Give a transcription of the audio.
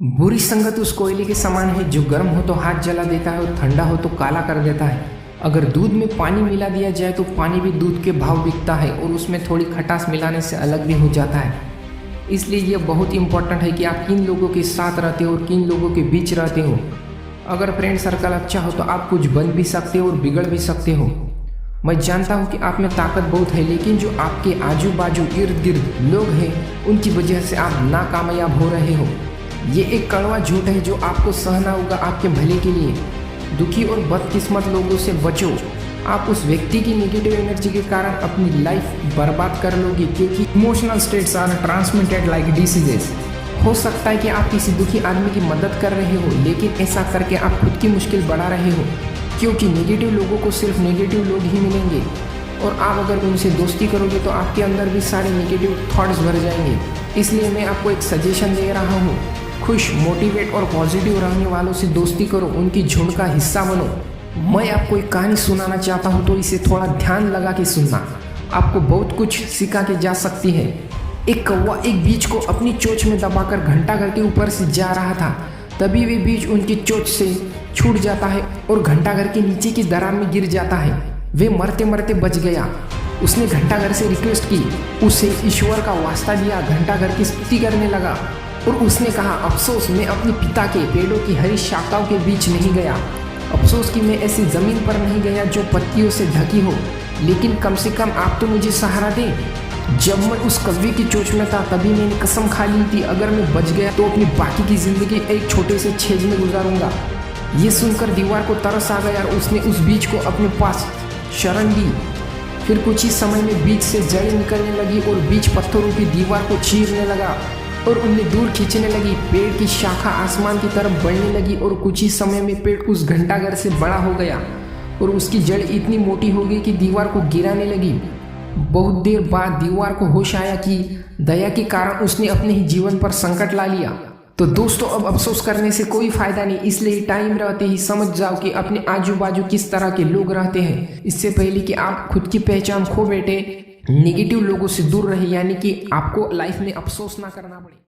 बुरी संगत उस कोयले के समान है जो गर्म हो तो हाथ जला देता है और ठंडा हो तो काला कर देता है। अगर दूध में पानी मिला दिया जाए तो पानी भी दूध के भाव बिकता है और उसमें थोड़ी खटास मिलाने से अलग भी हो जाता है। इसलिए यह बहुत इंपॉर्टेंट है कि आप किन लोगों के साथ रहते हो और किन लोगों के बीच रहते हो। अगर फ्रेंड सर्कल अच्छा हो तो आप कुछ बन भी सकते हो और बिगड़ भी सकते हो। मैं जानता हूँ कि आप में ताकत बहुत है, लेकिन जो आपके आजू बाजू इर्द गिर्द लोग हैं उनकी वजह से आप नाकामयाब हो रहे हो। ये एक कड़वा झूठ है जो आपको सहना होगा आपके भले के लिए। दुखी और बदकिस्मत लोगों से बचो। आप उस व्यक्ति की नेगेटिव एनर्जी के कारण अपनी लाइफ बर्बाद कर लोगे, क्योंकि emotional states are transmitted like diseases. हो सकता है कि आप किसी दुखी आदमी की मदद कर रहे हो, लेकिन ऐसा करके आप खुद की मुश्किल बढ़ा रहे हो, क्योंकि नेगेटिव लोगों को सिर्फ नेगेटिव लोग ही मिलेंगे और आप अगर उनसे दोस्ती करोगे तो आपके अंदर भी सारे नेगेटिव थॉट्स भर जाएंगे। इसलिए मैं आपको एक सजेशन दे रहा हूँ, खुश, मोटिवेट और पॉजिटिव रहने वालों से दोस्ती करो, उनकी झुंड का हिस्सा बनो। मैं आपको एक कहानी सुनाना चाहता हूँ, तो इसे थोड़ा ध्यान लगा के सुनना, आपको बहुत कुछ सिखा के जा सकती है। एक कौवा एक बीज को अपनी चोंच में दबाकर घंटाघर के ऊपर से जा रहा था। तभी वे बीज उनकी चोंच से छूट जाता है और घंटाघर के नीचे की दरार में गिर जाता है। वे मरते मरते बच गया। उसने घंटाघर से रिक्वेस्ट की, उसे ईश्वर का वास्ता दिया, घंटाघर की स्तुति करने लगा और उसने कहा, अफसोस मैं अपने पिता के पेड़ों की हरी शाखाओं के बीच नहीं गया। अफसोस कि मैं ऐसी जमीन पर नहीं गया जो पत्तियों से ढकी हो, लेकिन कम से कम आप तो मुझे सहारा दें। जब मैं उस कौवे की चोंच में था तभी मैंने कसम खा ली थी, अगर मैं बच गया तो अपनी बाकी की जिंदगी एक छोटे से छेद में गुजारूंगा। ये सुनकर दीवार को तरस आ गया और उसने उस बीज को अपने पास शरण दी। फिर कुछ ही समय में बीज से जड़ें निकलने लगी और बीज पत्थरों की दीवार को चीरने लगा और उन्हें दूर खींचने लगी। पेड़ की शाखा आसमान की तरफ बढ़ने लगी और कुछ ही समय में पेड़ उस घंटाघर से बड़ा हो गया और उसकी जड़ इतनी मोटी हो गई कि दीवार को गिराने लगी। बहुत देर बाद दीवार को होश आया कि दया के कारण उसने अपने ही जीवन पर संकट ला लिया। तो दोस्तों, अब अफसोस करने से कोई फायदा नहीं, इसलिए टाइम रहते ही समझ जाओ कि अपने आजू बाजू किस तरह के लोग रहते हैं, इससे पहले कि आप खुद की पहचान खो बैठे। नेगेटिव लोगों से दूर रहे, यानी कि आपको लाइफ में अफसोस ना करना पड़े।